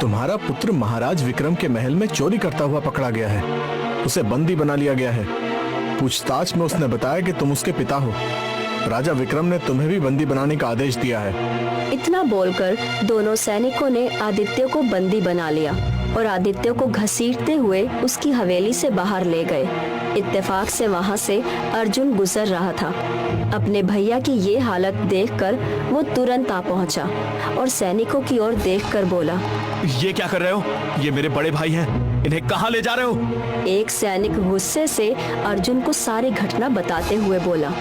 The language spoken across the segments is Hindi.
तुम्हारा पुत्र महाराज विक्रम के महल में चोरी करता हुआ पकड़ा गया है। उसे बंदी बना लिया गया है। पूछताछ में उसने बताया कि तुम उसके पिता हो। राजा विक्रम ने तुम्हें भी बंदी बनाने का आदेश दिया है। इतना बोलकर दोनों सैनिकों ने आदित्य को बंदी बना लिया और आदित्य को घसीटते हुए उसकी हवेली से बाहर ले गए। इत्तेफाक से वहां से अर्जुन गुजर रहा था। अपने भैया की ये हालत देखकर वो तुरंत आ पहुंचा और सैनिकों की ओर देखकर बोला, ये क्या कर रहे हो? ये मेरे बड़े भाई हैं, इन्हें कहाँ ले जा रहे हो? एक सैनिक गुस्से से अर्जुन को सारी घटना बताते हुए बोला,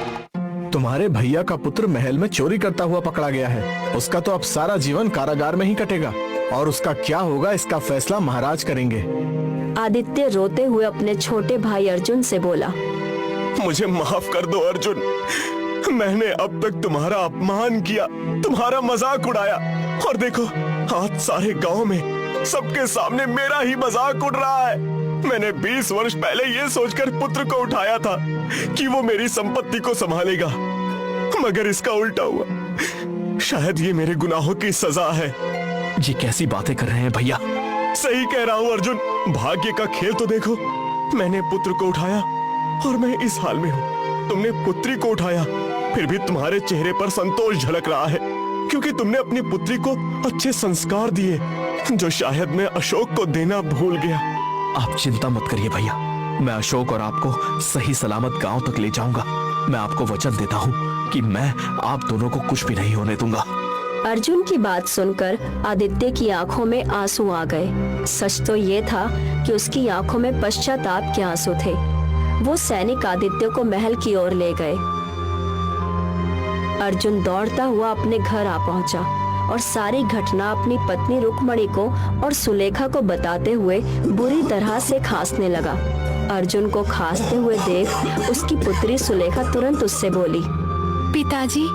तुम्हारे भैया का पुत्र महल में चोरी करता हुआ पकड़ा गया है। उसका तो अब सारा जीवन कारागार में ही कटेगा और उसका क्या होगा इसका फैसला महाराज करेंगे। आदित्य रोते हुए अपने छोटे भाई अर्जुन से बोला, मुझे माफ कर दो अर्जुन। मैंने अब तक तुम्हारा अपमान किया, तुम्हारा मजाक उड़ाया और देखो आज सारे गांव में सबके सामने मेरा ही मजाक उड़ रहा है। मैंने 20 वर्ष पहले ये सोचकर पुत्र को उठाया था कि वो मेरी संपत्ति को संभालेगा, मगर इसका उल्टा हुआ। शायद ये मेरे गुनाहों की सजा है। ये कैसी बातें कर रहे हैं भैया? सही कह रहा हूँ अर्जुन। भाग्य का खेल तो देखो, मैंने पुत्र को उठाया और मैं इस हाल में हूँ। तुमने पुत्री को उठाया, फिर भी तुम्हारे चेहरे पर संतोष झलक रहा है क्योंकि तुमने अपनी पुत्री को अच्छे संस्कार दिए जो शायद मैं अशोक को देना भूल गया। आप चिंता मत करिए भैया, मैं अशोक और आपको सही सलामत गांव तक ले जाऊंगा। मैं आपको वचन देता हूँ कि मैं आप दोनों को कुछ भी नहीं होने दूंगा। अर्जुन की बात सुनकर आदित्य की आंखों में आंसू आ गए। सच तो ये था कि उसकी आंखों में पश्चाताप के आंसू थे। वो सैनिक आदित्य को महल की ओर ले गए। अर्जुन दौड़ता हुआ अपने घर आ पहुंचा और सारी घटना अपनी पत्नी रुक्मणी को और सुलेखा को बताते हुए बुरी तरह से खांसने लगा। अर्जुन को खांसते हुए देख उसकी पुत्री सुलेखा तुरंत उससे बोली, पिताजी,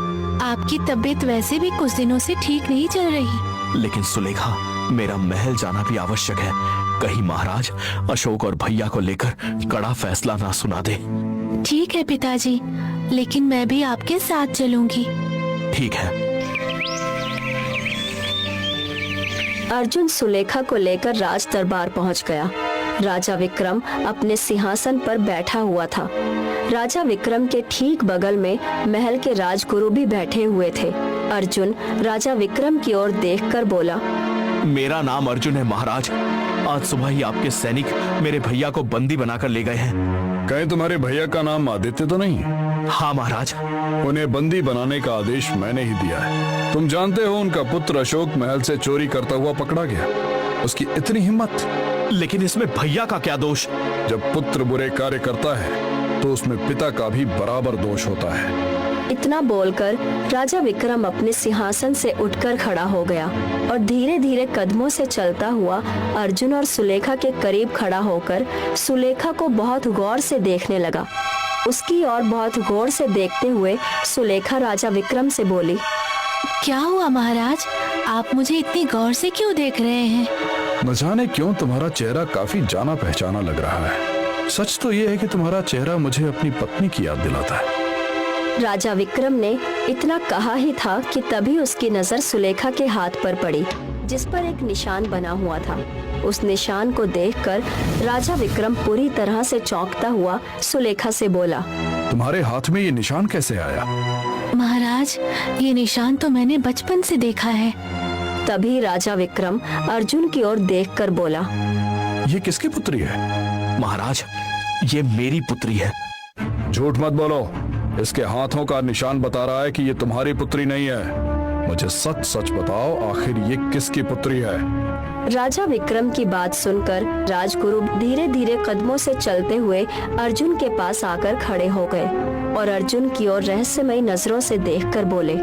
आपकी तबीयत वैसे भी कुछ दिनों से ठीक नहीं चल रही। लेकिन सुलेखा, मेरा महल जाना भी आवश्यक है। कहीं महाराज अशोक और भैया को लेकर कड़ा फैसला ना सुना दे। ठीक है पिताजी, लेकिन मैं भी आपके साथ चलूंगी। ठीक है। अर्जुन सुलेखा को लेकर राज दरबार पहुंच गया। राजा विक्रम अपने सिंहासन पर बैठा हुआ था। राजा विक्रम के ठीक बगल में महल के राजगुरु भी बैठे हुए थे। अर्जुन राजा विक्रम की ओर देखकर बोला, मेरा नाम अर्जुन है महाराज। आज सुबह ही आपके सैनिक मेरे भैया को बंदी बनाकर ले गए हैं। कहीं तुम्हारे भैया का नाम आदित्य तो नहीं? हाँ महाराज। उन्हें बंदी बनाने का आदेश मैंने ही दिया है। तुम जानते हो उनका पुत्र अशोक महल से चोरी करता हुआ पकड़ा गया। उसकी इतनी हिम्मत। लेकिन इसमें भैया का क्या दोष? जब पुत्र बुरे कार्य करता है तो उसमें पिता का भी बराबर दोष होता है। इतना बोलकर राजा विक्रम अपने सिंहासन से उठकर खड़ा हो गया और धीरे धीरे कदमों से चलता हुआ अर्जुन और सुलेखा के करीब खड़ा होकर सुलेखा को बहुत गौर से देखने लगा। उसकी ओर बहुत गौर से देखते हुए सुलेखा राजा विक्रम से बोली, क्या हुआ महाराज, आप मुझे इतनी गौर से क्यों देख रहे हैं? न जाने क्यों तुम्हारा चेहरा काफी जाना पहचाना लग रहा है। सच तो ये है कि तुम्हारा चेहरा मुझे अपनी पत्नी की याद दिलाता है। राजा विक्रम ने इतना कहा ही था कि तभी उसकी नजर सुलेखा के हाथ पर पड़ी, जिस पर एक निशान बना हुआ था। उस निशान को देखकर राजा विक्रम पूरी तरह से चौंकता हुआ सुलेखा से बोला, तुम्हारे हाथ में ये निशान कैसे आया? महाराज, ये निशान तो मैंने बचपन से देखा है। तभी राजा विक्रम अर्जुन की ओर देखकर बोला, ये किसकी पुत्री है? महाराज, ये मेरी पुत्री है। झूठ मत बोलो। इसके हाथों का निशान बता रहा है कि ये तुम्हारी पुत्री नहीं है। मुझे सच सच बताओ, आखिर ये किसकी पुत्री है? राजा विक्रम की बात सुनकर राजगुरु धीरे धीरे कदमों से चलते हुए अर्जुन के पास आकर खड़े हो गए और अर्जुन की ओर रहस्यमयी नजरों से देखकर बोले,